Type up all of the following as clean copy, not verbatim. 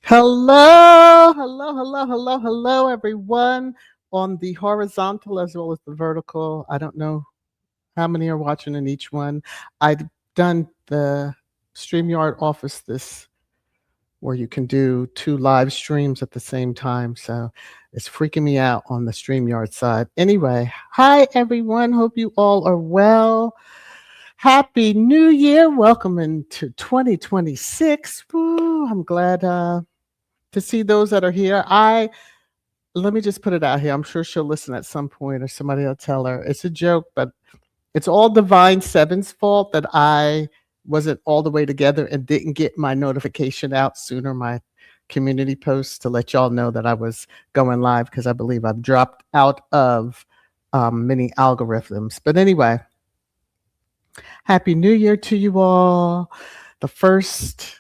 Hello, everyone on the horizontal as well as the vertical. I don't know how many are watching in each one. I've done the StreamYard office this where you can do two live streams at the same time. So it's freaking me out on the StreamYard side. Anyway, hi, everyone. Hope you all are well. Happy New Year. Welcome into 2026. Woo, I'm glad to see those that are here. Let me just put it out here. I'm sure she'll listen at some point or somebody will tell her. It's a joke, but it's all Divine Seven's fault that I wasn't all the way together and didn't get my notification out sooner, my community post to let y'all know that I was going live because I believe I've dropped out of many algorithms. But anyway, Happy New Year to you all. The first,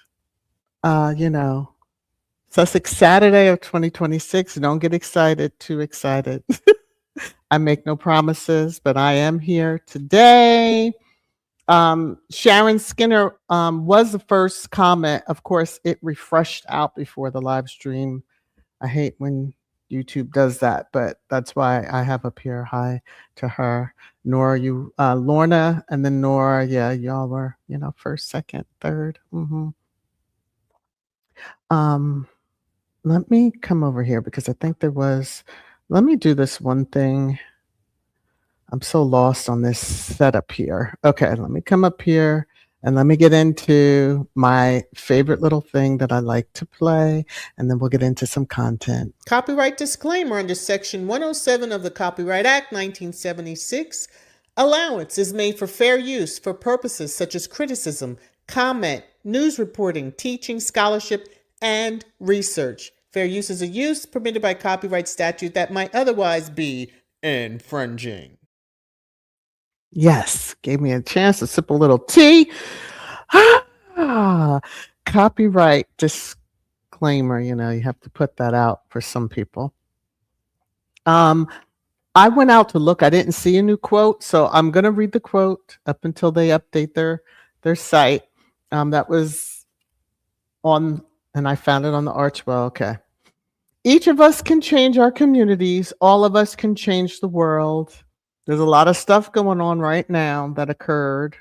Sussex Saturday of 2026. Don't get too excited. I make no promises, but I am here today. Sharon Skinner was the first comment. Of course, it refreshed out before the live stream. I hate when YouTube does that, but that's why I have up here hi to her. Nora, Lorna, and then Nora. Yeah, y'all were, first, second, third. Let me come over here because I think let me do this one thing. I'm so lost on this setup here. Okay, let me come up here and let me get into my favorite little thing that I like to play, and then we'll get into some content. Copyright disclaimer under Section 107 of the Copyright Act 1976. Allowance is made for fair use for purposes such as criticism, comment, news reporting, teaching, scholarship, and research. Fair use is a use permitted by copyright statute that might otherwise be infringing. Yes, gave me a chance to sip a little tea. Copyright disclaimer, you have to put that out for some people. I went out to look. I didn't see a new quote, so I'm going to read the quote up until they update their site. That was on, and I found it on the Archewell. Okay. Each of us can change our communities. All of us can change the world. There's a lot of stuff going on right now that occurred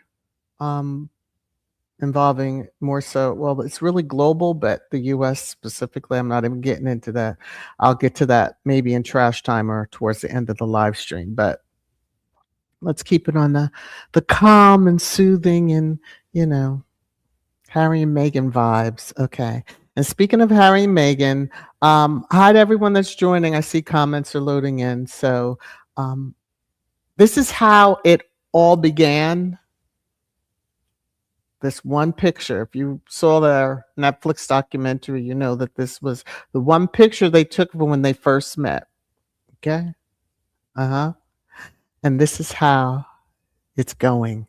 involving more so, well, it's really global, but the U.S. specifically, I'm not even getting into that. I'll get to that maybe in trash time or towards the end of the live stream, but let's keep it on the calm and soothing and, Harry and Meghan vibes. Okay. And speaking of Harry and Meghan, hi to everyone that's joining. I see comments are loading in. So this is how it all began. This one picture. If you saw their Netflix documentary, you know that this was the one picture they took when they first met. Okay? And this is how it's going.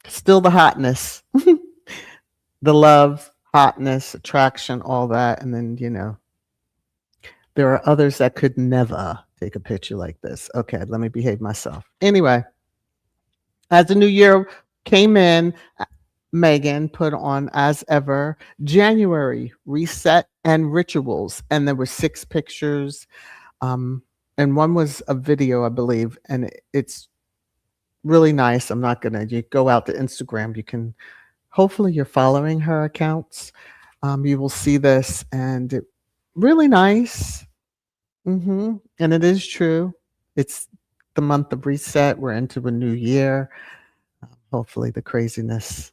Still the hotness. The love, hotness, attraction, all that. And then, there are others that could never take a picture like this. Okay, let me behave myself. Anyway, as the new year came in, Meghan put on, as ever, January reset and rituals. And there were 6 pictures. And one was a video, I believe. And it's really nice. I'm not going to go out to Instagram. You can, hopefully you're following her accounts. You will see this and it really nice. And it is true. It's the month of reset. We're into a new year. Hopefully the craziness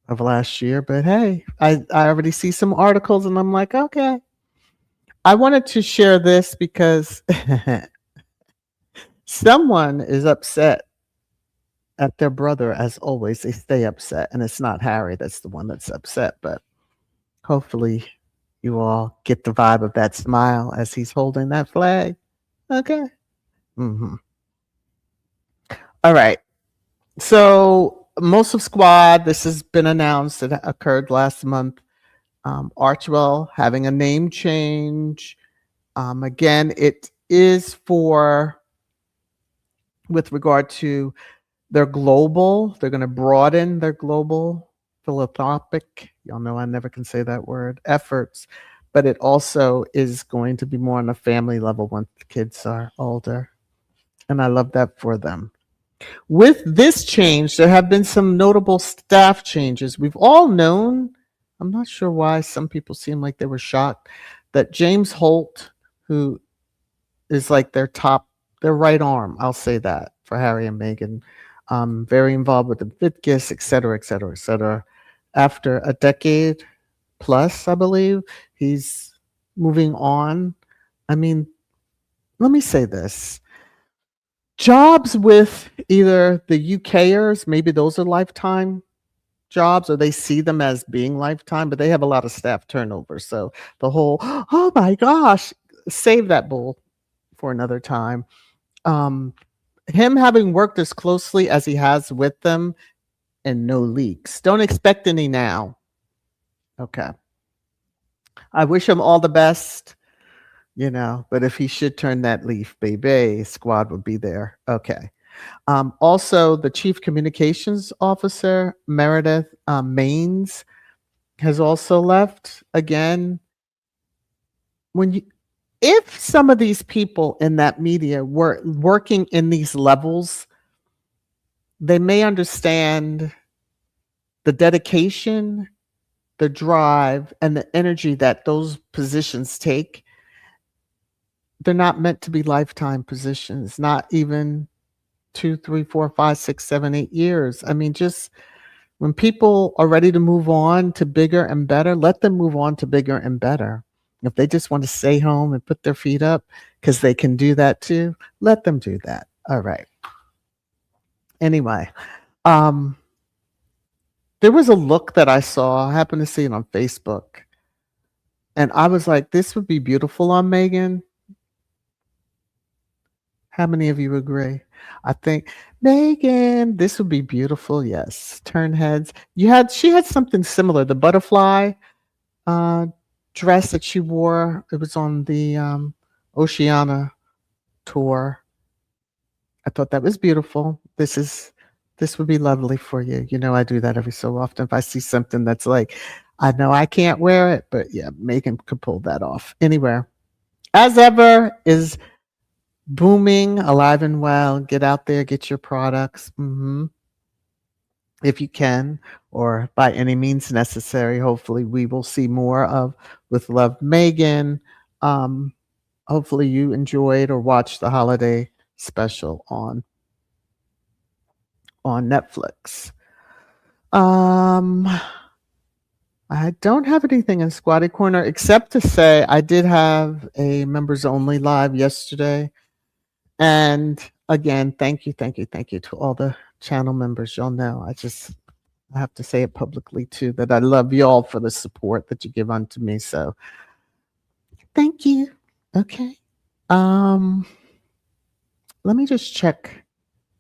of last year. But hey, I already see some articles and I'm like, okay. I wanted to share this because someone is upset at their brother. As always, they stay upset. And it's not Harry that's the one that's upset. But hopefully you all get the vibe of that smile as he's holding that flag. Okay. All right. So most of Squad, this has been announced. It occurred last month. Archewell having a name change. Again, it is with regard to their global. They're going to broaden their global philanthropic, Y'all know I never can say that word, efforts, but it also is going to be more on a family level once the kids are older. And I love that for them. With this change, there have been some notable staff changes. We've all known, I'm not sure why some people seem like they were shocked, that James Holt, who is like their right arm, I'll say that, for Harry and Meghan, very involved with the Vitgis, et cetera, et cetera, et cetera. After a decade plus, I believe, he's moving on. I mean, let me say this. Jobs with either the UKers, maybe those are lifetime jobs, or they see them as being lifetime, but they have a lot of staff turnover. So the whole, oh my gosh, save that bull for another time. Um, him having worked as closely as he has with them and no leaks. Don't expect any now. Okay. I wish him all the best, but if he should turn that leaf, baby, squad would be there. Okay. Also, the chief communications officer, Meredith Maines, has also left. Again, when you, if some of these people in that media were working in these levels, they may understand the dedication, the drive, and the energy that those positions take. They're not meant to be lifetime positions, not even 2, 3, 4, 5, 6, 7, 8 years. I mean, just when people are ready to move on to bigger and better, let them move on to bigger and better. If they just want to stay home and put their feet up because they can do that too, let them do that. All right. Anyway, um, there was a look that I saw. I happened to see it on Facebook. And I was like, this would be beautiful on Meghan. How many of you agree? I think Meghan, this would be beautiful. Yes. Turn heads. She had something similar. The butterfly uh, dress that she wore. It was on the Oceania tour. I thought that was beautiful. This would be lovely for you. I do that every so often. If I see something that's like, I know I can't wear it, but yeah, Megan could pull that off anywhere. As ever, is booming, alive and well. Get out there, get your products. If you can, or by any means necessary. Hopefully, we will see more of With Love, Megan. Hopefully, you enjoyed or watched the holiday special on Netflix. I don't have anything in Squatty Corner except to say I did have a members only live yesterday. And again, thank you, thank you, thank you to all the channel members. Y'all know I have to say it publicly too that I love y'all for the support that you give unto me. So thank you. Okay. Let me just check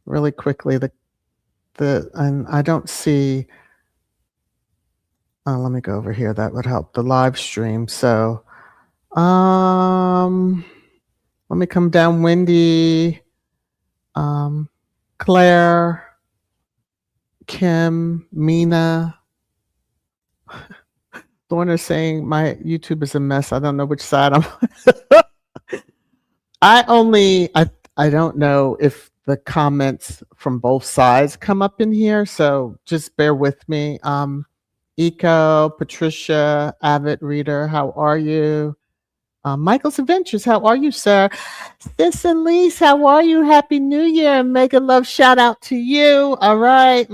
really quickly and I don't see let me go over here. That would help the live stream. So let me come down. Wendy, Claire, Kim, Mina. Lorna saying my YouTube is a mess. I don't know which side I'm. I don't know if the comments from both sides come up in here, so just bear with me. Eco, Patricia, avid reader, how are you? Michael's Adventures, how are you, sir? Sis and Lise, how are you? Happy New Year. Mega love shout out to you. All right.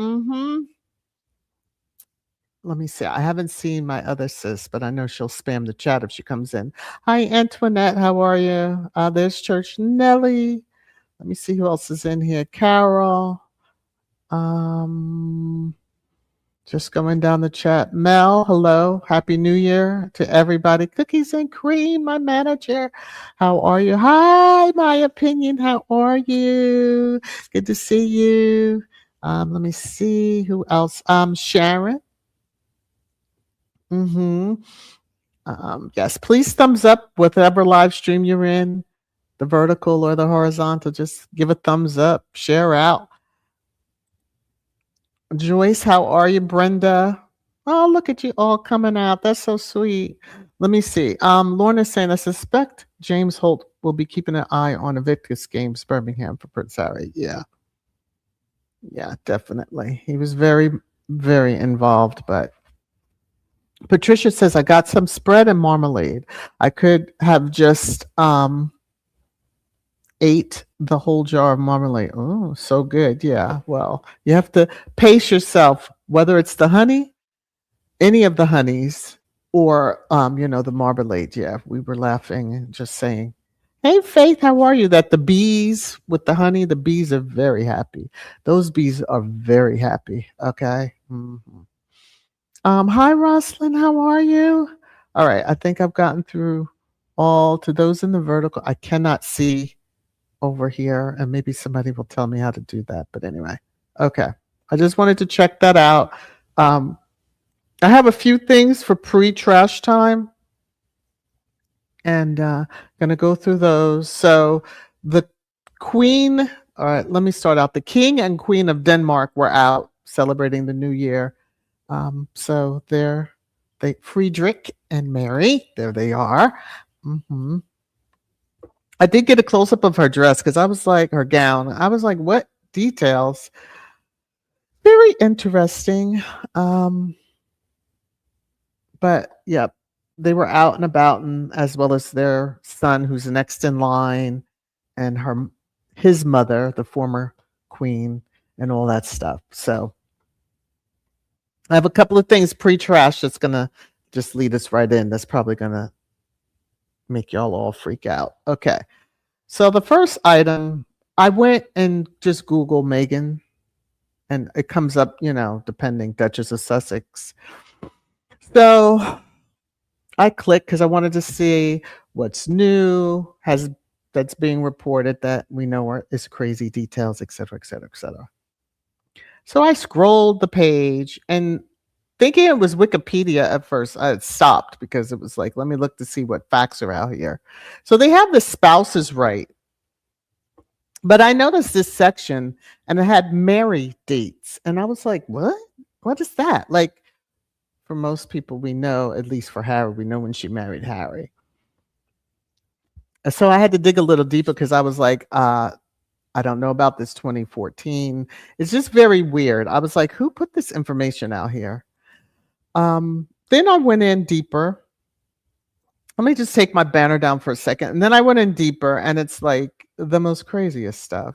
Let me see. I haven't seen my other sis, but I know she'll spam the chat if she comes in. Hi, Antoinette. How are you? There's Church Nelly. Let me see who else is in here. Carol. Just going down the chat. Mel, hello. Happy New Year to everybody. Cookies and Cream, my manager. How are you? Hi, my opinion. How are you? Good to see you. Let me see who else. Sharon. Yes, please thumbs up whatever live stream you're in, the vertical or the horizontal. Just give a thumbs up, share out. Joyce, how are you? Brenda, Oh, look at you all coming out. That's so sweet. Let me see. Lorna's saying, I suspect James Holt will be keeping an eye on Invictus Games Birmingham for Prince Harry. Yeah. Yeah, definitely. He was very, very involved. But Patricia says, I got some spread and marmalade. I could have just ate the whole jar of marmalade. Oh, so good. Yeah. Well, you have to pace yourself, whether it's the honey, any of the honeys, or the marmalade. Yeah, we were laughing and just saying, "Hey, Faith, how are you?" That the bees with the honey, the bees are very happy. Those bees are very happy. Okay. Hi, Roslyn. How are you? All right. I think I've gotten through all to those in the vertical. I cannot see over here, and maybe somebody will tell me how to do that. But anyway, okay. I just wanted to check that out. Um, I have a few things for pre-trash time, and gonna go through those. So the Queen. All right, let me start out. The King and Queen of Denmark were out celebrating the New Year. So they Friedrich and Mary. There they are. hmm I did get a close up of her dress because I was like her gown. I was like, what details? Very interesting. Um, but yeah, they were out and about, and as well as their son, who's next in line, and his mother, the former queen, and all that stuff. So I have a couple of things pre-trash that's gonna just lead us right in. That's probably gonna make y'all all freak out. Okay. So the first item, I went and just Google Meghan, and it comes up, depending, Duchess of Sussex. So I clicked because I wanted to see what's new, has that's being reported that we know is crazy details, et cetera, et cetera, et cetera. So I scrolled the page and thinking it was Wikipedia at first, I stopped because it was like, let me look to see what facts are out here. So they have the spouse's right. But I noticed this section and it had marry dates. And I was like, what? What is that? Like, for most people, we know, at least for Harry, we know when she married Harry. So I had to dig a little deeper because I was like, I don't know about this 2014. It's just very weird. I was like, who put this information out here? Then I went in deeper. Let me just take my banner down for a second. And then I went in deeper, and it's like the most craziest stuff.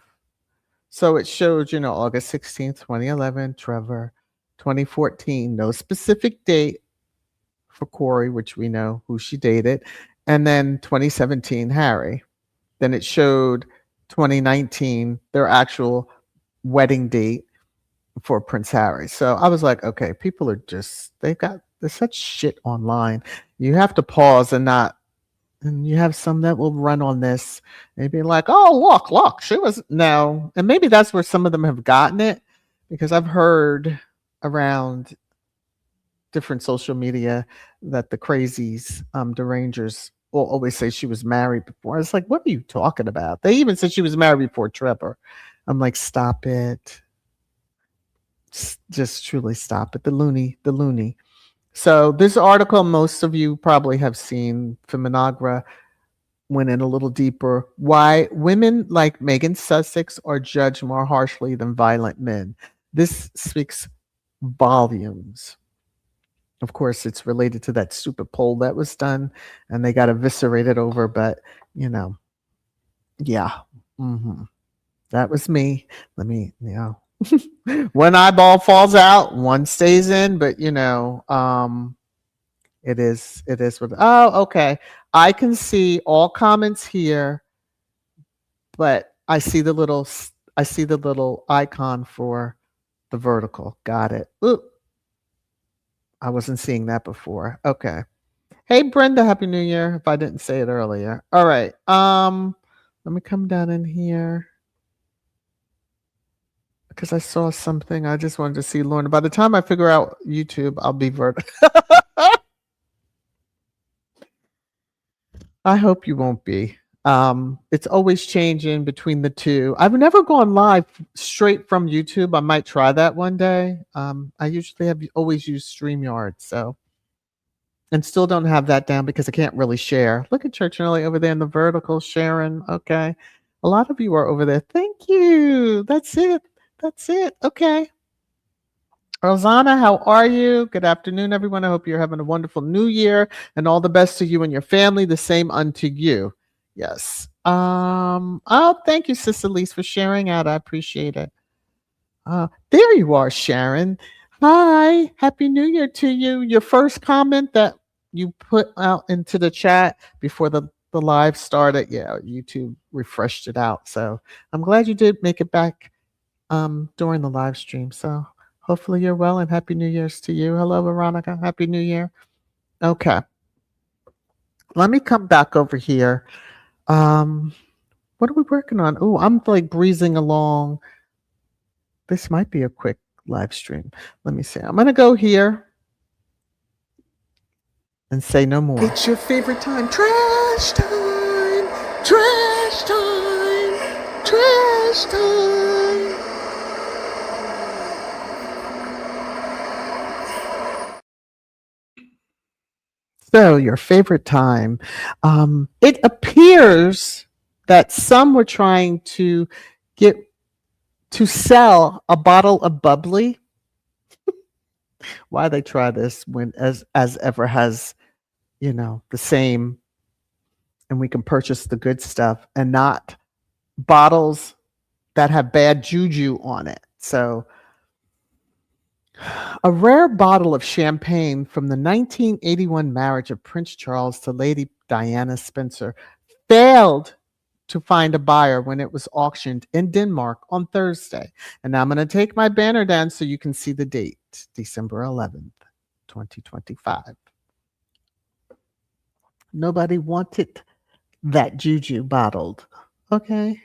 So it showed, August 16th, 2011, Trevor, 2014, no specific date for Corey, which we know who she dated, and then 2017, Harry. Then it showed 2019, their actual wedding date for Prince Harry. So I was like, okay, people are there's such shit online. You have to pause and not, and you have some that will run on this and be like, oh, look, she was, no. And maybe that's where some of them have gotten it, because I've heard around different social media that the crazies, derangers, will always say she was married before. It's like, what are you talking about? They even said she was married before Trevor. I'm like, stop it. Just truly stop it. The loony. So this article, most of you probably have seen. Feminagra went in a little deeper. Why women like Meghan Sussex are judged more harshly than violent men. This speaks volumes. Of course, it's related to that stupid poll that was done, and they got eviscerated over. But yeah, that was me. Let me, one eyeball falls out, one stays in. But it is what. Oh, okay. I can see all comments here, but I see the little icon for the vertical. Got it. Ooh, I wasn't seeing that before. Okay. Hey Brenda, Happy New Year. If I didn't say it earlier. All right. Let me come down in here because I saw something. I just wanted to see Lorna. By the time I figure out YouTube, I'll be I hope you won't be. It's always changing between the two. I've never gone live straight from YouTube. I might try that one day. I usually have always used StreamYard, so and still don't have that down because I can't really share. Look at Church Early over there in the vertical, Sharon. Okay. A lot of you are over there. Thank you. That's it. That's it. Okay. Rosanna, how are you? Good afternoon, everyone. I hope you're having a wonderful new year and all the best to you and your family. The same unto you. Yes. Oh, thank you, Sister Lise, for sharing out. I appreciate it. There you are, Sharon. Hi, Happy New Year to you. Your first comment that you put out into the chat before the live started. Yeah, YouTube refreshed it out. So I'm glad you did make it back during the live stream. So hopefully you're well and Happy New Year's to you. Hello, Veronica. Happy New Year. Okay. Let me come back over here. What are we working on? Oh, I'm like breezing along. This might be a quick live stream. Let me see. I'm going to go here and say no more. It's your favorite time. Trash time. Trash time. Trash time. So, your favorite time. It appears that some were trying to get to sell a bottle of bubbly. Why they try this when as ever has, the same, and we can purchase the good stuff and not bottles that have bad juju on it. So a rare bottle of champagne from the 1981 marriage of Prince Charles to Lady Diana Spencer failed to find a buyer when it was auctioned in Denmark on Thursday. And now I'm going to take my banner down so you can see the date, December 11th, 2025. Nobody wanted that juju bottled. Okay.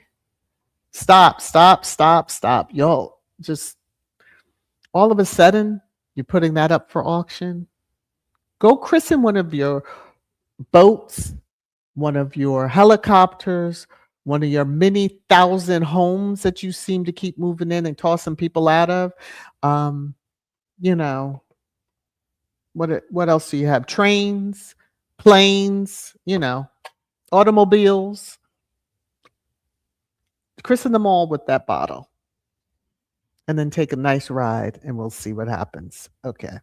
Stop, stop, stop, stop. Yo, just all of a sudden, you're putting that up for auction. Go christen one of your boats, one of your helicopters, one of your many thousand homes that you seem to keep moving in and tossing people out of. Um, you know, what else do you have? Trains, planes, automobiles. Christen them all with that bottle. And then take a nice ride and we'll see what happens. Okay.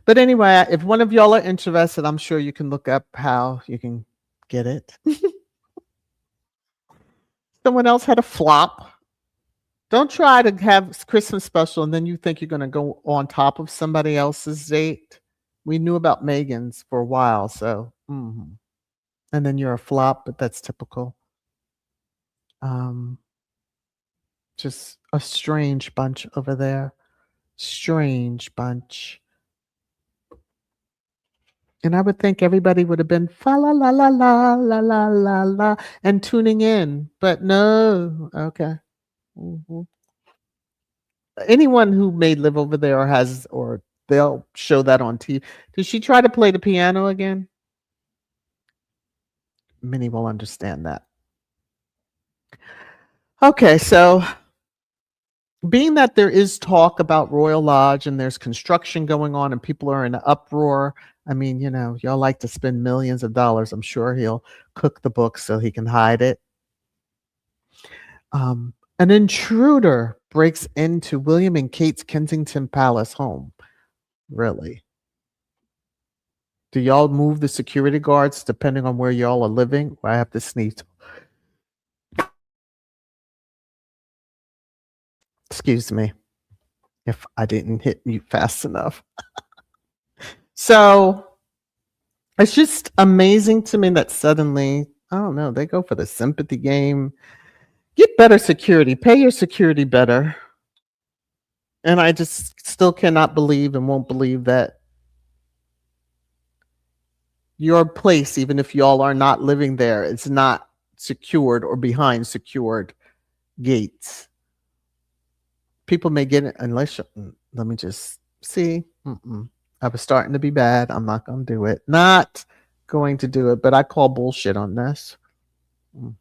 But anyway, if one of y'all are interested, I'm sure you can look up how you can get it. Someone else had a flop. Don't try to have Christmas special and then you think you're going to go on top of somebody else's date. We knew about Megan's for a while, so. And then you're a flop, but that's typical. Just a strange bunch over there. Strange bunch. And I would think everybody would have been fa la la la la la la la la and tuning in, but no. Okay. Anyone who may live over there or has, or they'll show that on TV. Did she try to play the piano again? Many will understand that. Okay, so being that there is talk about Royal Lodge and there's construction going on and people are in an uproar, I mean, y'all like to spend millions of dollars. I'm sure he'll cook the book so he can hide it. An intruder breaks into William and Kate's Kensington Palace home. Really? Do y'all move the security guards depending on where y'all are living? I have to sneeze. Excuse me if I didn't hit mute fast enough. So it's just amazing to me that suddenly, I don't know, they go for the sympathy game. Get better security. Pay your security better. And I just still cannot believe and won't believe that your place, even if y'all are not living there, is not secured or behind secured gates. People may get it unless let me just see. I was starting to be bad. I'm not going to do it. Not going to do it, but I call bullshit on this. Mhm.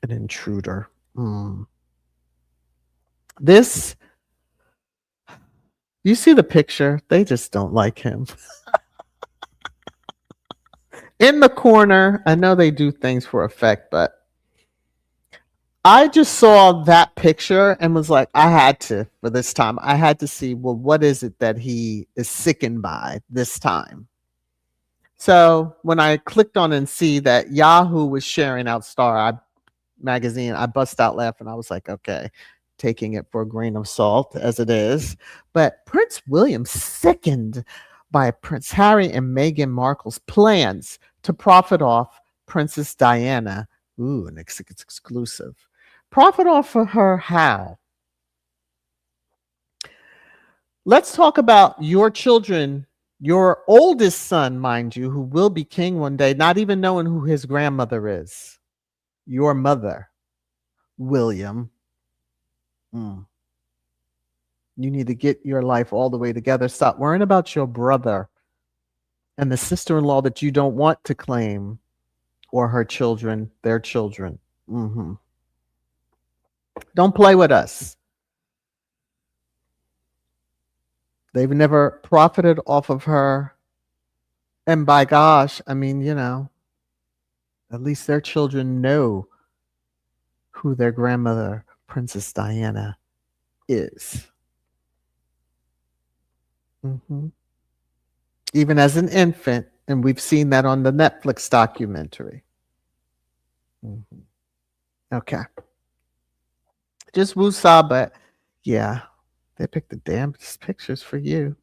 An intruder. Mm. This, you see the picture? They just don't like him. In the corner, I know they do things for effect, but I just saw that picture and was like, I had to, for this time, I had to see, well, what is it that he is sickened by this time? So when I clicked on and see that Yahoo was sharing out magazine, I bust out laughing. I was like, okay, taking it for a grain of salt as it is. But Prince William sickened by Prince Harry and Meghan Markle's plans to profit off Princess Diana. Ooh, an exclusive. Profit off of her how? Let's talk about your children, your oldest son, mind you, who will be king one day, not even knowing who his grandmother is. Your mother, William. Mm. You need to get your life all the way together. Stop worrying about your brother and the sister in law that you don't want to claim, or her children, their children. Mm-hmm. Don't play with us. They've never profited off of her. And by gosh, I mean, at least their children know who their grandmother, Princess Diana, is. Mm-hmm. Even as an infant, and we've seen that on the Netflix documentary. Mm-hmm. Okay. Just woosah, but yeah, they picked the damnest pictures for you.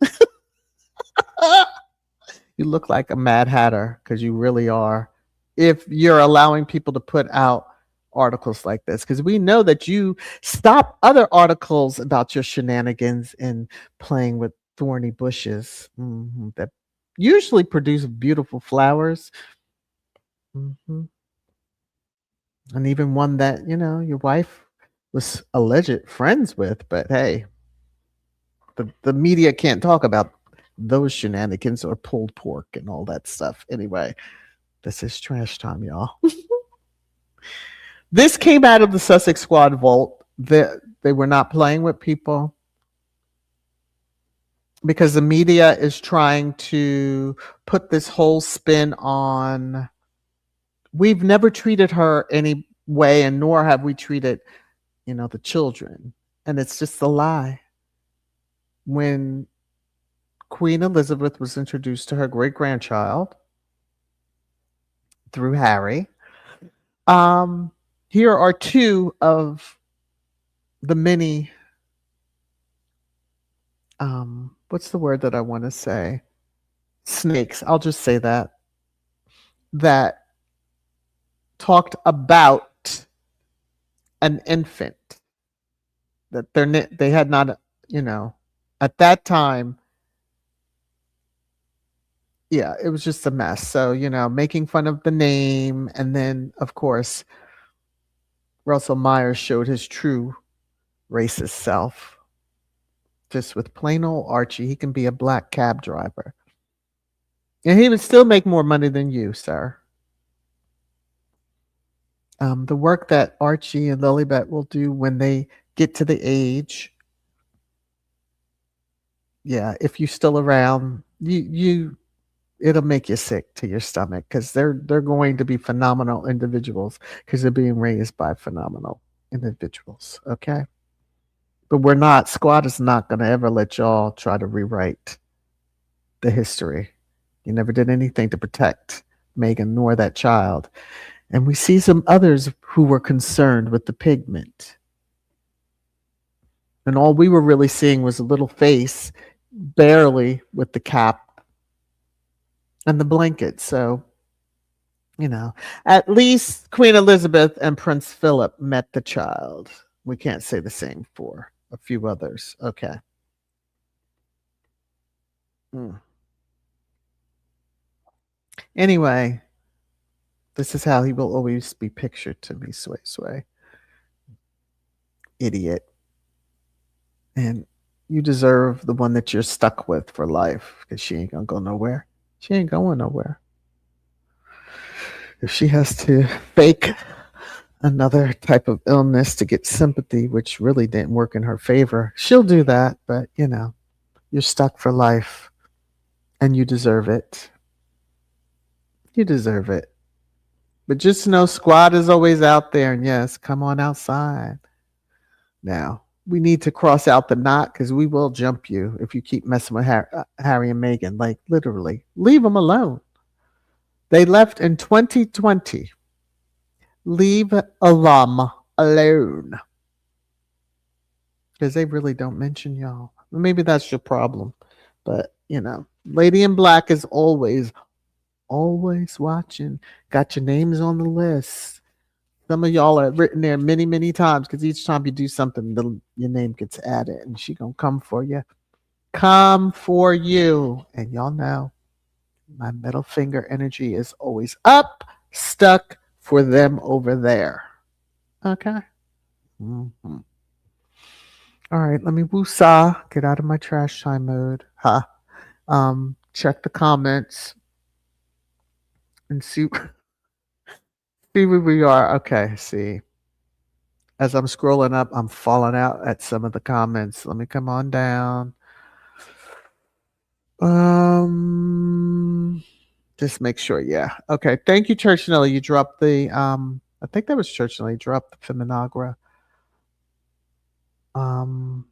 You look like a Mad Hatter because you really are. If you're allowing people to put out articles like this, because we know that you stop other articles about your shenanigans and playing with thorny bushes that usually produce beautiful flowers. Hmm. And even one that, your wife was alleged friends with, but hey, the media can't talk about those shenanigans or pulled pork and all that stuff. Anyway, this is trash time, y'all. This came out of the Sussex Squad vault. They were not playing with people because the media is trying to put this whole spin on. We've never treated her any way, and nor have we treated, the children. And it's just a lie. When Queen Elizabeth was introduced to her great grandchild through Harry, um, here are two of the many, what's the word that I want to say? Snakes. I'll just say that talked about an infant that they had not, at that time. Yeah, it was just a mess. So, making fun of the name. And then, of course, Russell Myers showed his true racist self. Just with plain old Archie, he can be a black cab driver. And he would still make more money than you, sir. The work that Archie and Lilibet will do when they get to the age, yeah, if you're still around, it'll make you sick to your stomach because they're going to be phenomenal individuals because they're being raised by phenomenal individuals. Okay, but we're not. Squad is not going to ever let y'all try to rewrite the history. You never did anything to protect Meghan nor that child. And we see some others who were concerned with the pigment. And all we were really seeing was a little face, barely with the cap and the blanket. So, at least Queen Elizabeth and Prince Philip met the child. We can't say the same for a few others. Okay. Mm. Anyway, this is how he will always be pictured to me, Sway Sway. Idiot. And you deserve the one that you're stuck with for life because she ain't gonna go nowhere. She ain't going nowhere. If she has to fake another type of illness to get sympathy, which really didn't work in her favor, she'll do that. But, you're stuck for life and you deserve it. You deserve it. But just know Squad is always out there. And yes, come on outside. Now, we need to cross out the knot because we will jump you if you keep messing with Harry and Meghan. Like, literally, leave them alone. They left in 2020. Leave alum alone. Because they really don't mention y'all. Maybe that's your problem. But, Lady in Black is always watching. Got your names on the list. Some of y'all are written there many, many times because each time you do something, your name gets added and she gonna come for you. Come for you. And y'all know my middle finger energy is always up, stuck for them over there. Okay? Mm-hmm. All right, let me woosah. Get out of my trash time mode. Check the comments and see where we are. Okay, see. As I'm scrolling up, I'm falling out at some of the comments. Let me come on down. Just make sure. Yeah. Okay. Thank you, Church Nelly. You dropped the I think that was Church Nelly. Dropped the Feminagra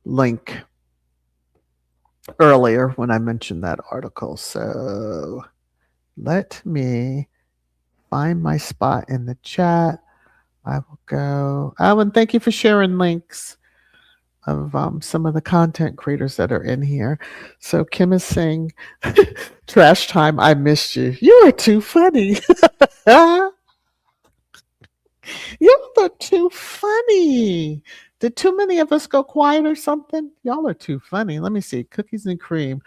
link earlier when I mentioned that article. So let me find my spot in the chat. I will go. Alan, thank you for sharing links of some of the content creators that are in here. So Kim is saying, "Trash time, I missed you. You are too funny. You are too funny. Did too many of us go quiet or something? Y'all are too funny. Let me see. Cookies and cream.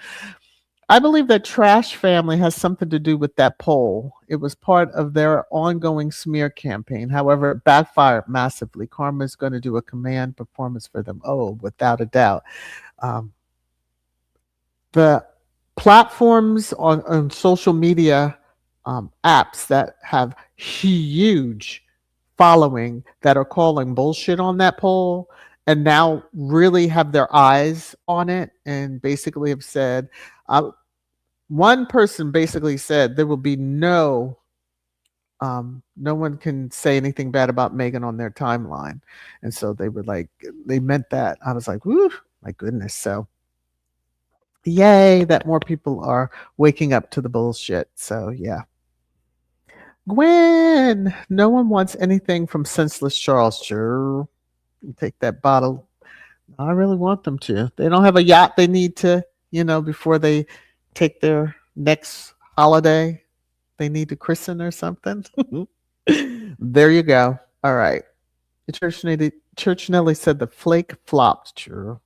I believe that Trash Family has something to do with that poll. It was part of their ongoing smear campaign. However, it backfired massively. Karma is going to do a command performance for them. Oh, without a doubt. Um, the platforms on social media apps that have huge following that are calling bullshit on that poll and now really have their eyes on it and basically have said, one person basically said there will be no one can say anything bad about Meghan on their timeline. And so they were like, they meant that. I was like, woo, my goodness. So yay that more people are waking up to the bullshit. So yeah. Gwen, no one wants anything from senseless Charles. Sure. You take that bottle. I really want them to. They don't have a yacht they need to, before they take their next holiday. They need to christen or something. There you go. All right. Church Nelly said the flake flopped. True.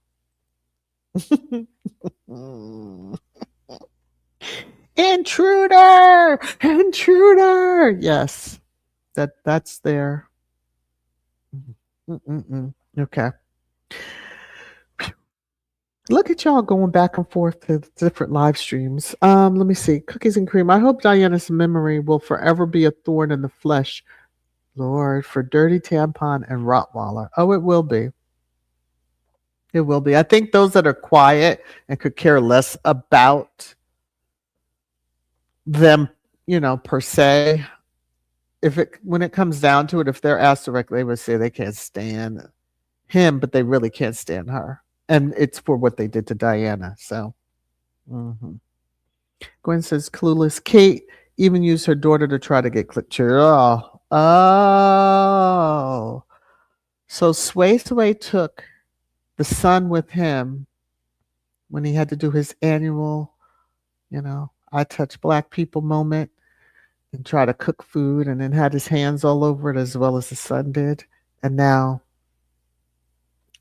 Intruder. Yes, that's there. Okay. Look at y'all going back and forth to different live streams. Let me see. Cookies and cream. I hope Diana's memory will forever be a thorn in the flesh. Lord, for Dirty Tampon and Rottweiler. Oh, it will be. It will be. I think those that are quiet and could care less about them, per se, when it comes down to it, if they're asked directly, they would say they can't stand him, but they really can't stand her. And it's for what they did to Diana. So, Gwen says, clueless Kate even used her daughter to try to get clipped. Oh. So Sway took the son with him when he had to do his annual, I touch black people moment and try to cook food and then had his hands all over it as well as the son did. And now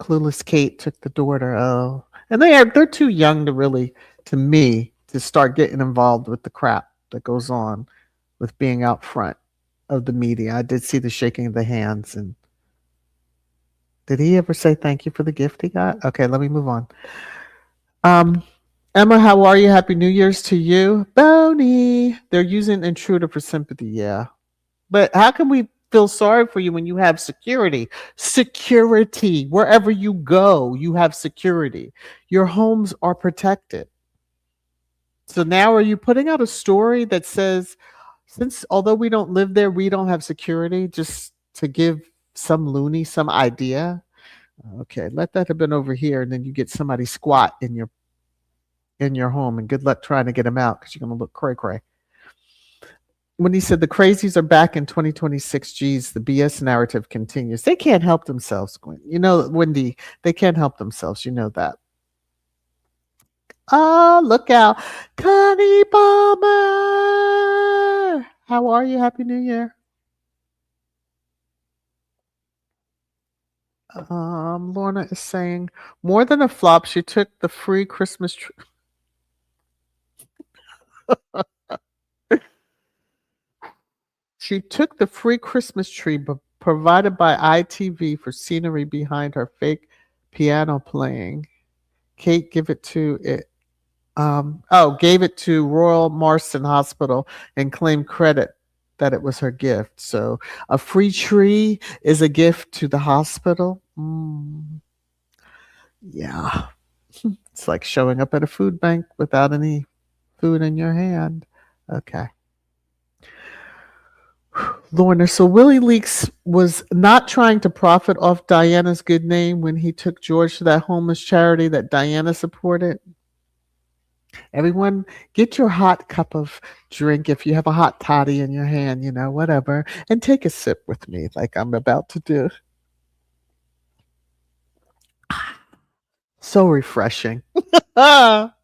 clueless Kate took the daughter. Oh, and they're too young to me, to start getting involved with the crap that goes on with being out front of the media. I did see the shaking of the hands. And did he ever say thank you for the gift he got? Okay, let me move on. Emma, how are you? Happy New Year's to you. Boney. They're using Intruder for sympathy. Yeah. But how can we feel sorry for you when you have security? Security. Wherever you go, you have security. Your homes are protected. So now are you putting out a story that says, since although we don't live there, we don't have security, just to give some loony some idea? Okay, let that have been over here, and then you get somebody squat in your home, and good luck trying to get them out because you're gonna look cray cray. When he said the crazies are back in 2026, geez, the BS narrative continues. They can't help themselves, Gwen. You know, Wendy, they can't help themselves. You know that. Oh, look out. Connie Palmer. How are you? Happy New Year. Lorna is saying more than a flop. She took the free Christmas tree. She took the free Christmas tree provided by ITV for scenery behind her fake piano playing. Kate give it to it. Gave it to Royal Marsden Hospital and claimed credit that it was her gift. So a free tree is a gift to the hospital. Yeah, it's like showing up at a food bank without any food in your hand. Okay. Lorna, so Willie Leaks was not trying to profit off Diana's good name when he took George to that homeless charity that Diana supported. Everyone, get your hot cup of drink if you have a hot toddy in your hand, whatever, and take a sip with me like I'm about to do. So refreshing. Ah.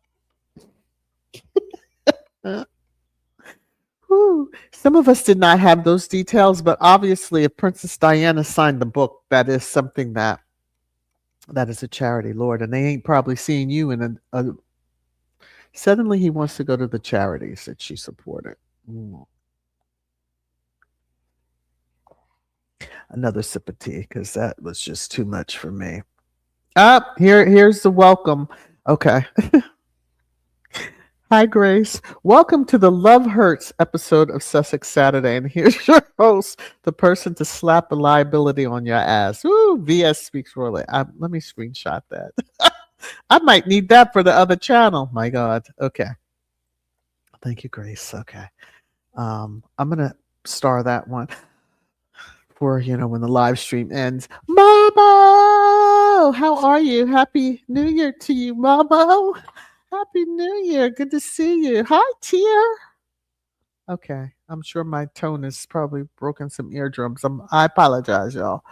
Some of us did not have those details, but obviously, if Princess Diana signed the book, that is something that is a charity, Lord, and they ain't probably seeing you in a. Suddenly, he wants to go to the charities that she supported. Another sip of tea because that was just too much for me. Here's the welcome. Okay. Hi, Grace. Welcome to the Love Hurts episode of Sussex Saturday. And here's your host, the person to slap a liability on your ass. Ooh, VS speaks royally. Let me screenshot that. I might need that for the other channel. My God. Okay. Thank you, Grace. Okay. I'm going to star that one for, when the live stream ends. Mama, how are you? Happy New Year to you, Mama. Happy New Year. Good to see you. Hi, Tia. Okay. I'm sure my tone has probably broken some eardrums. I apologize, y'all.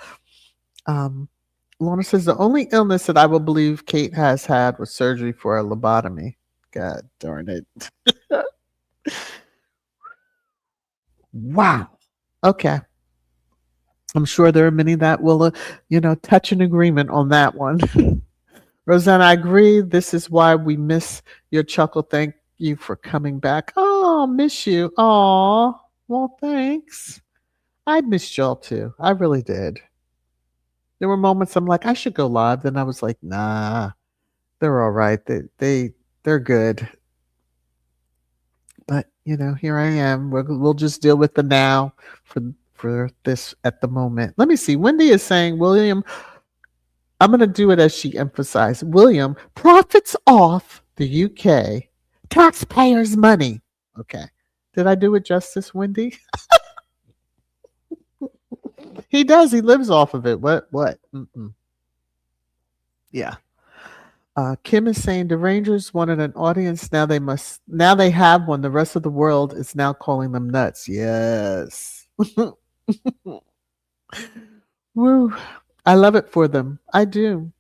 Lorna says the only illness that I will believe Kate has had was surgery for a lobotomy. God darn it. Wow. Okay. I'm sure there are many that will, touch an agreement on that one. Rosanna, I agree. This is why we miss your chuckle. Thank you for coming back. Oh, miss you. Oh, well, thanks. I missed y'all too. I really did. There were moments I'm like, I should go live. Then I was like, nah, they're all right. They're good. But here I am. We'll just deal with the now for this at the moment. Let me see. Wendy is saying, William, I'm going to do it as she emphasized. William profits off the UK taxpayers' money. Okay. Did I do it justice, Wendy? He does. He lives off of it. What? Mm-mm. Yeah. Kim is saying the Rangers wanted an audience. Now they have one. The rest of the world is now calling them nuts. Yes. Woo. I love it for them. I do.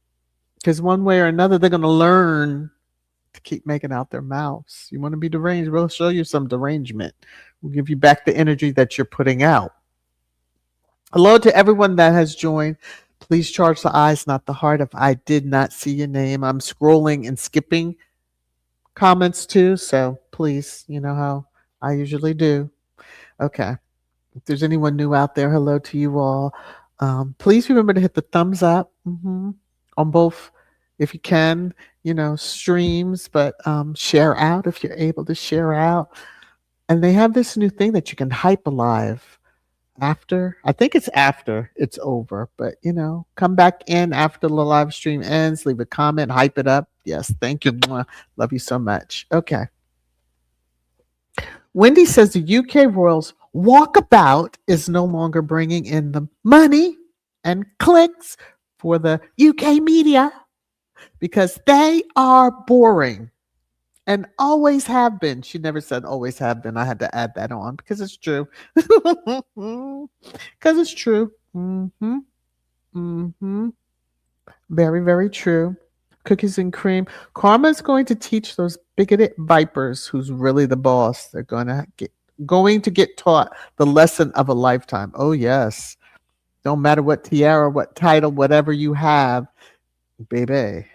Because one way or another, they're going to learn to keep making out their mouths. You want to be deranged? We'll show you some derangement. We'll give you back the energy that you're putting out. Hello to everyone that has joined. Please charge the eyes, not the heart. If I did not see your name, I'm scrolling and skipping comments too. So please, you know how I usually do. Okay. If there's anyone new out there, hello to you all. Please remember to hit the thumbs up on both, if you can, streams, but share out if you're able to share out. And they have this new thing that you can hype alive. after. I think it's after it's over, but come back in after the live stream ends, leave a comment, hype it up. Yes, thank you. Mwah. Love you so much. Okay. Wendy says the UK Royals walkabout is no longer bringing in the money and clicks for the UK media because they are boring and always have been. She never said always have been. I had to add that on because it's true. Because it's true. Mm-hmm. Mm-hmm. Very, very true. Cookies and cream. Karma's going to teach those bigoted vipers who's really the boss. They're going to get taught the lesson of a lifetime. Oh yes. Don't matter what tiara, what title, whatever you have, baby.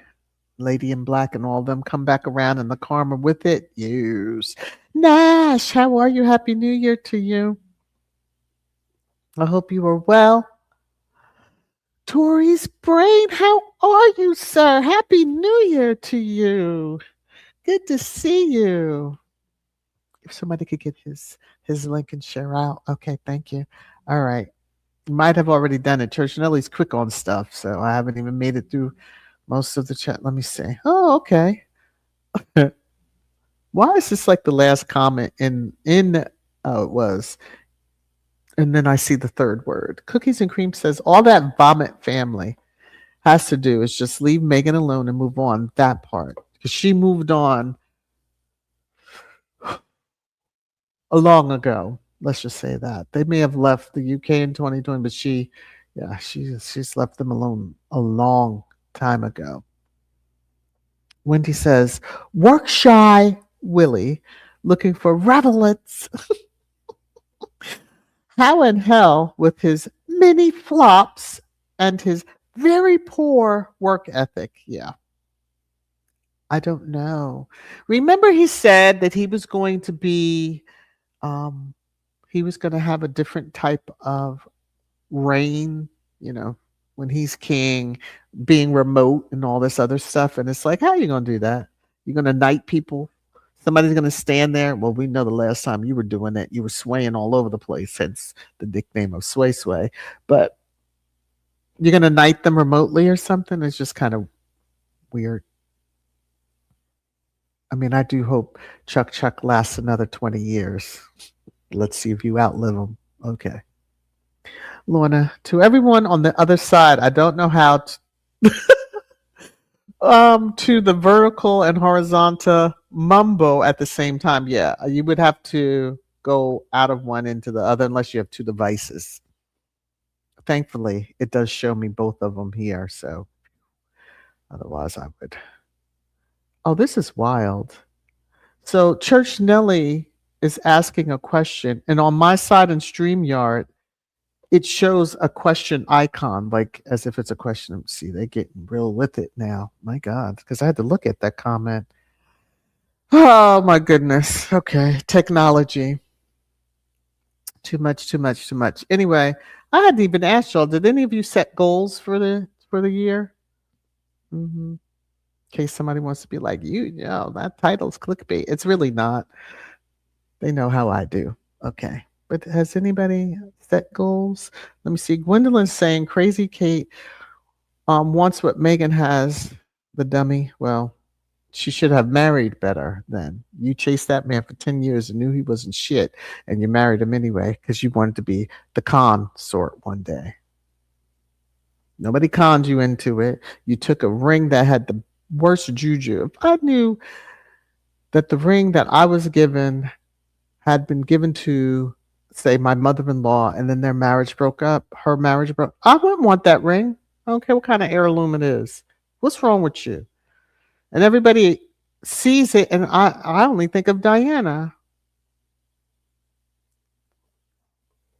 Lady in Black and all of them come back around and the karma with it. Yes. Nash, how are you? Happy New Year to you. I hope you are well. Tori's brain, how are you, sir? Happy New Year to you. Good to see you. If somebody could get his link and share out. Okay, thank you. All right. You might have already done it. Church Nelly's quick on stuff, so I haven't even made it through most of the chat. Let me see. Oh, okay. Why is this like the last comment in oh it was. And then I see the third word. Cookies and Cream says all that vomit family has to do is just leave Meghan alone and move on. That part. Because she moved on long ago. Let's just say that. They may have left the UK in 2020, but she's left them alone a long time ago. Wendy says, work shy Willie looking for revelates. How in hell with his many flops and his very poor work ethic? Yeah. I don't know. Remember he said that um he was going to have a different type of reign, you know, when he's king, being remote and all this other stuff. And it's like, how are you going to do that? You're going to knight people? Somebody's going to stand there. Well, we know the last time you were doing that, you were swaying all over the place, hence the nickname of Sway Sway. But you're going to knight them remotely or something? It's just kind of weird. I mean, I do hope Chuck lasts another 20 years. Let's see if you outlive him. Okay. Lorna, to everyone on the other side, I don't know how to the vertical and horizontal mumbo at the same time. Yeah, you would have to go out of one into the other unless you have two devices. Thankfully, it does show me both of them here, so otherwise I would. Oh, this is wild. So Church Nelly is asking a question, and on my side in StreamYard, it shows a question icon, like as if it's a question. See, they're getting real with it now. My God, because I had to look at that comment. Oh my goodness. Okay, technology. Too much, too much, too much. Anyway, I hadn't even asked y'all. Did any of you set goals for the year? Mm-hmm. In case somebody wants to be like that title's clickbait. It's really not. They know how I do. Okay. But has anybody set goals? Let me see. Gwendolyn's saying Crazy Kate wants what Meghan has, the dummy. Well, she should have married better then. You chased that man for 10 years and knew he wasn't shit, and you married him anyway because you wanted to be the consort one day. Nobody conned you into it. You took a ring that had the worst juju. If I knew that the ring that I was given had been given to, say, my mother-in-law, and then their marriage broke up, her marriage broke, I wouldn't want that ring. I don't care what kind of heirloom it is. What's wrong with you? And everybody sees it, and I only think of Diana.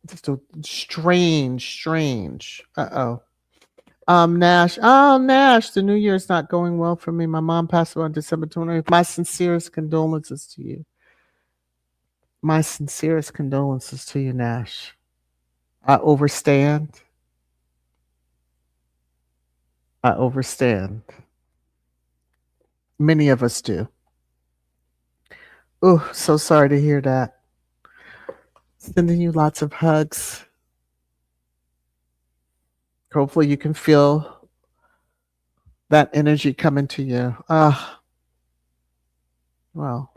Just a strange. Uh-oh. Nash. Oh, Nash, the new year is not going well for me. My mom passed away on December 20th. My sincerest condolences to you. My sincerest condolences to you, Nash. I overstand. I overstand. Many of us do. Oh, so sorry to hear that. Sending you lots of hugs. Hopefully, you can feel that energy coming to you. Well,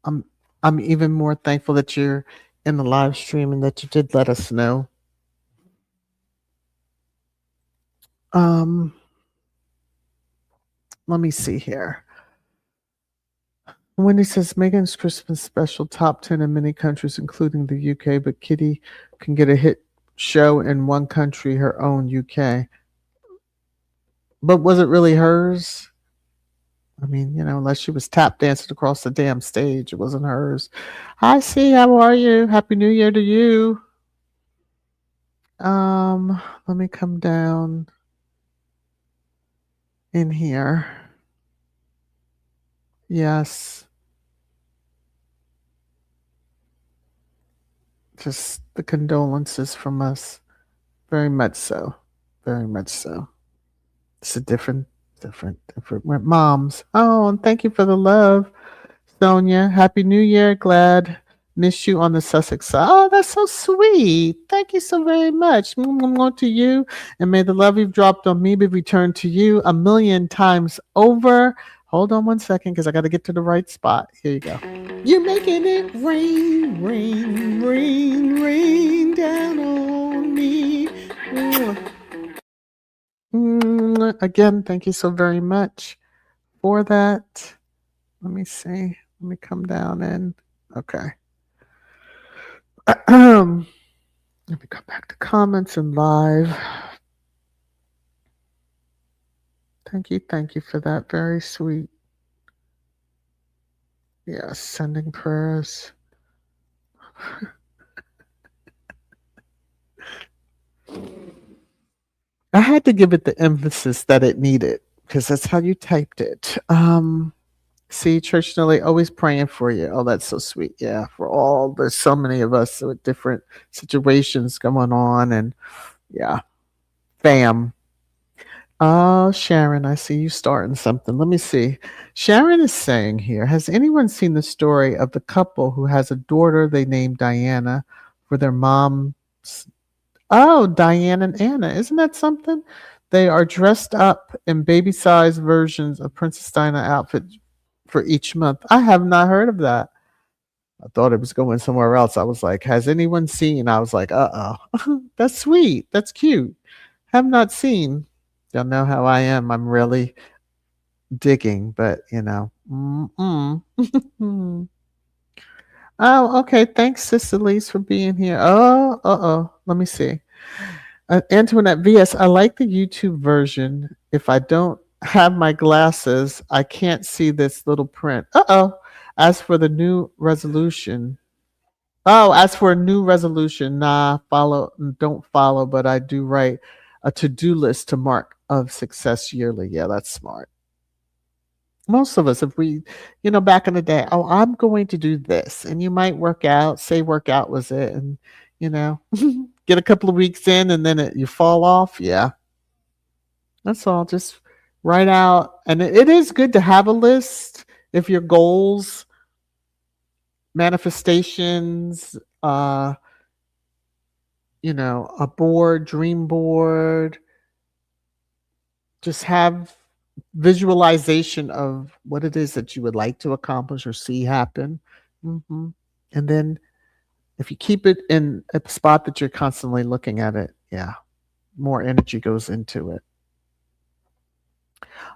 I'm I'm even more thankful that you're in the live stream and that you did let us know. Um, Let me see here. Wendy says Megan's Christmas special top 10 in many countries, including the UK, but Kitty can get a hit show in one country, her own UK. But was it really hers? I mean, unless she was tap dancing across the damn stage, it wasn't hers. Hi, C, how are you? Happy New Year to you. Let me come down in here. Yes. Just the condolences from us. Very much so. Very much so. It's a different moms. Oh, and thank you for the love, Sonia. Happy New Year. Glad missed you on the Sussex side. Oh, that's so sweet. Thank you so very much. Mwah, to you. And may the love you've dropped on me be returned to you a million times over. Hold on one second because I got to get to the right spot. Here you go. You're making it rain, rain, rain, rain down on me. Again, thank you so very much for that. Let me see. Let me come down and okay. Let me come back to comments and live. Thank you for that. Very sweet. Yes, sending prayers. I had to give it the emphasis that it needed because that's how you typed it. See, Church Nelly, always praying for you. Oh, that's so sweet. Yeah, there's so many of us with different situations going on, and yeah, fam. Oh, Sharon, I see you starting something. Let me see. Sharon is saying here, has anyone seen the story of the couple who has a daughter they named Diana for their mom's? Oh, Diane and Anna. Isn't that something? They are dressed up in baby size versions of Princess Diana outfits for each month. I have not heard of that. I thought it was going somewhere else. I was like, has anyone seen? I was like, uh-oh. That's sweet. That's cute. Have not seen. Y'all know how I am. I'm really digging, but Oh, okay. Thanks, Sister Lise, for being here. Oh, let me see. Antoinette VS, I like the YouTube version. If I don't have my glasses, I can't see this little print. As for the new resolution, as for a new resolution, don't follow, but I do write a to-do list to mark of success yearly. Yeah, that's smart. Most of us, if we, back in the day, oh, I'm going to do this, and you might work out, say workout was it, and you know, get a couple of weeks in, and then you fall off. Yeah, that's all. Just write out, and it is good to have a list if your goals, manifestations, a board, dream board. Just have visualization of what it is that you would like to accomplish or see happen. And then if you keep it in a spot that you're constantly looking at it, yeah, more energy goes into it.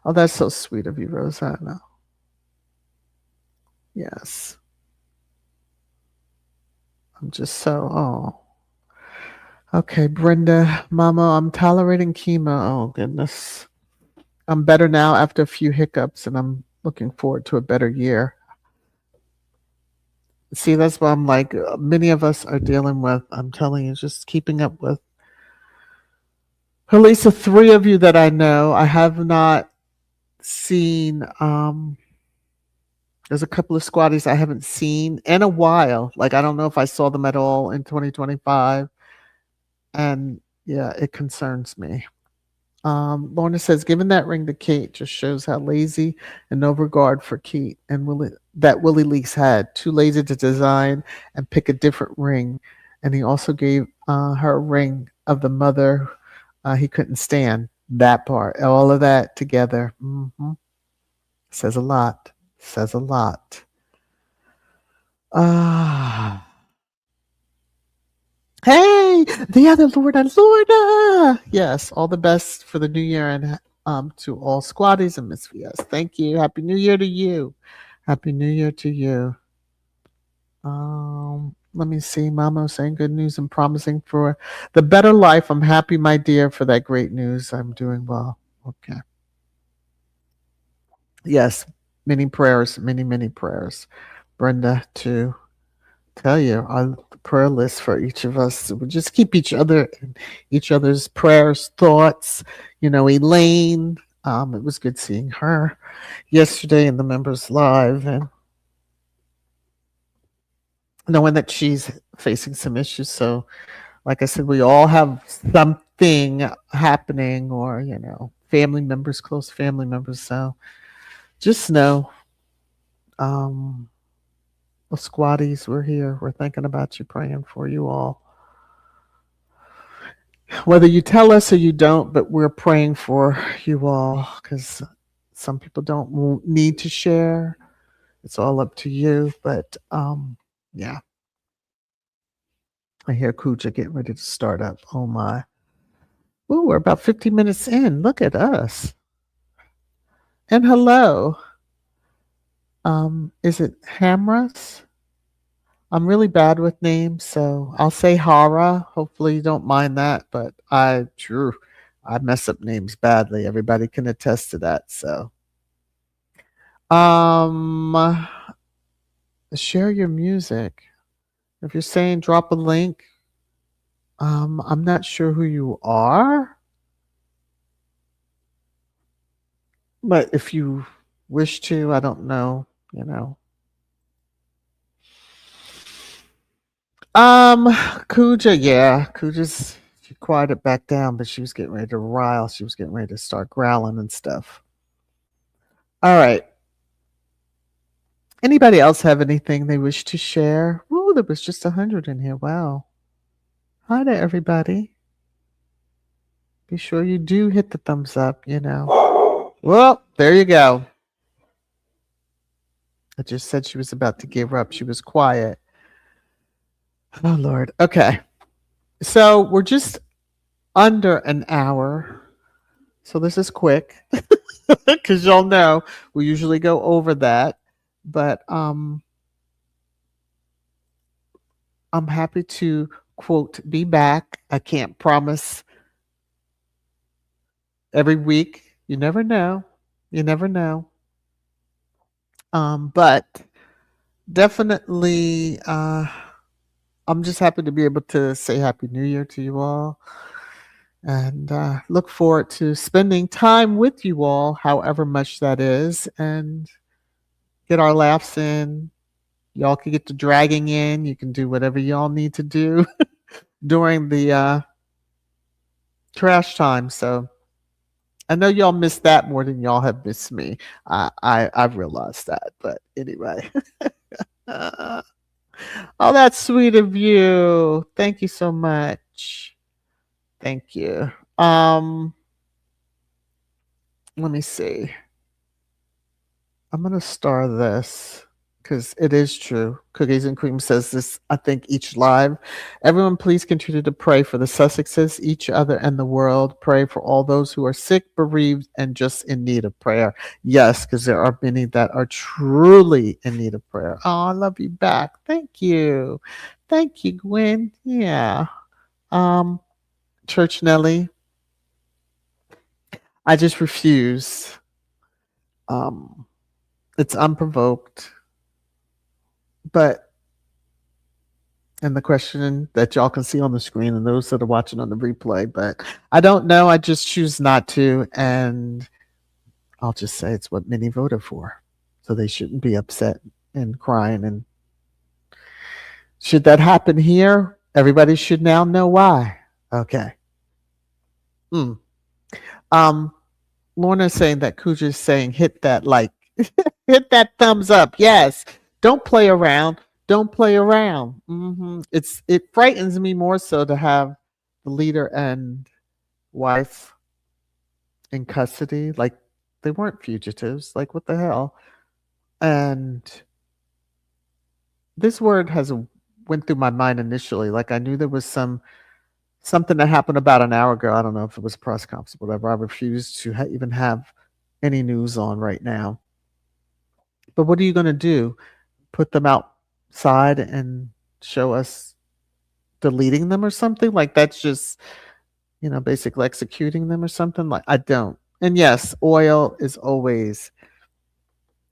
Oh, that's so sweet of you, Rosanna. Yes. I'm just so, Okay, Brenda, Mama, I'm tolerating chemo. Oh, goodness. I'm better now after a few hiccups, and I'm looking forward to a better year. See, that's what I'm like. Many of us are dealing with. I'm telling you, just keeping up with. At least the three of you that I know, I have not seen. There's a couple of squatties I haven't seen in a while. Like, I don't know if I saw them at all in 2025. And yeah, it concerns me. Lorna says, giving that ring to Kate just shows how lazy and no regard for Kate and Willie Leaks had. Too lazy to design and pick a different ring. And he also gave her a ring of the mother He couldn't stand that part. All of that together says a lot. Says a lot. Ah. Hey, the other Lorna, Lorna. Yes, all the best for the new year and to all squatties and Miss VS. Thank you. Happy New Year to you. Happy New Year to you. Let me see. Mama saying good news and promising for the better life. I'm happy, my dear, for that great news. I'm doing well. Okay. Yes, many prayers, many prayers. Brenda, to tell you on the prayer list for each of us. We just keep each other's prayers, thoughts. You know, Elaine. It was good seeing her yesterday in the members live, and knowing that she's facing some issues. So, like I said, we all have something happening, or family members, close family members. So, just know, um, the squatties, we're here. We're thinking about you, praying for you all. Whether you tell us or you don't, but we're praying for you all because some people don't need to share. It's all up to you. But yeah, I hear Kuja getting ready to start up. Oh my. Ooh, we're about 50 minutes in. Look at us. And hello. Is it Hamras? I'm really bad with names, so I'll say Hara. Hopefully you don't mind that, but I mess up names badly. Everybody can attest to that. So, um, share your music. If you're saying drop a link, I'm not sure who you are, but if you wish to, I don't know. You know, Kuja, yeah, Kuja's she quieted back down, but she was getting ready to rile. She was getting ready to start growling and stuff. All right. Anybody else have anything they wish to share? Ooh, there was just 100 in here. Wow. Hi there, everybody. Be sure you do hit the thumbs up. Well, there you go. I just said she was about to give up. She was quiet. Oh, Lord. Okay. So we're just under an hour. So this is quick because y'all know we usually go over that. But I'm happy to, quote, be back. I can't promise every week. You never know. You never know. But definitely, I'm just happy to be able to say Happy New Year to you all and look forward to spending time with you all, however much that is, and get our laughs in. Y'all can get the dragging in. You can do whatever y'all need to do during the trash time. So I know y'all missed that more than y'all have missed me. I've realized that. But anyway. Oh, that's sweet of you. Thank you so much. Thank you. Let me see. I'm gonna star this because it is true. Cookies and Cream says this, I think, each live. Everyone, please continue to pray for the Sussexes, each other, and the world. Pray for all those who are sick, bereaved, and just in need of prayer. Yes, because there are many that are truly in need of prayer. Oh, I love you back. Thank you. Thank you, Gwen. Yeah. Um, Church Nelly, I just refuse. Um, it's unprovoked. But and the question that y'all can see on the screen and those that are watching on the replay, but I don't know. I just choose not to, and I'll just say it's what many voted for. So they shouldn't be upset and crying. And should that happen here, everybody should now know why. Okay. Um, Lorna's saying that Kuja's saying hit that like, hit that thumbs up. Yes. Don't play around. Don't play around. It frightens me more so to have the leader and wife in custody. Like they weren't fugitives. Like what the hell? And this word has went through my mind initially. Like I knew there was something that happened about an hour ago. I don't know if it was a press conference or whatever. I refuse to even have any news on right now. But what are you going to do? Put them outside and show us deleting them or something? Like that's just, basically executing them or something? Like I don't. And yes, oil is always.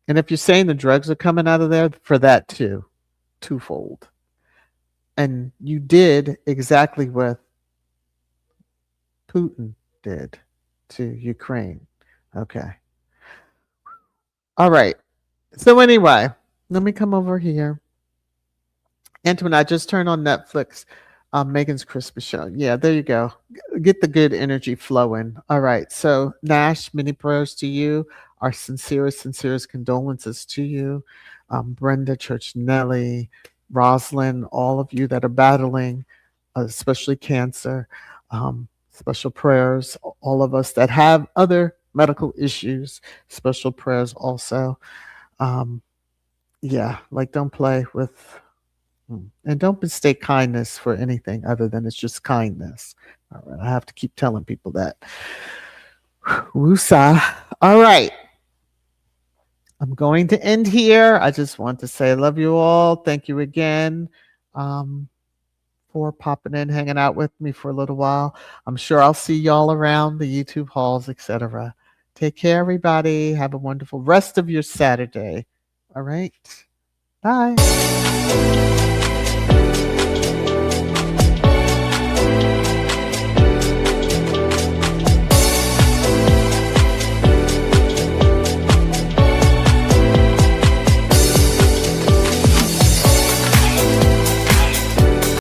And if you're saying the drugs are coming out of there, for that too, twofold. And you did exactly what Putin did to Ukraine. Okay. All right. So anyway, let me come over here. Antoine, I just turned on Netflix. Megan's Christmas show. Yeah, there you go. Get the good energy flowing. All right. So Nash, many prayers to you. Our sincerest condolences to you. Brenda, Church Nelly, Rosalind, all of you that are battling, especially cancer. Special prayers. All of us that have other medical issues. Special prayers also. Um, yeah, like don't play with and don't mistake kindness for anything other than it's just kindness. All right, I have to keep telling people that. Woosah. All right. I'm going to end here. I just want to say I love you all. Thank you again for popping in, hanging out with me for a little while. I'm sure I'll see y'all around the YouTube halls, etc. Take care, everybody. Have a wonderful rest of your Saturday. All right. Bye.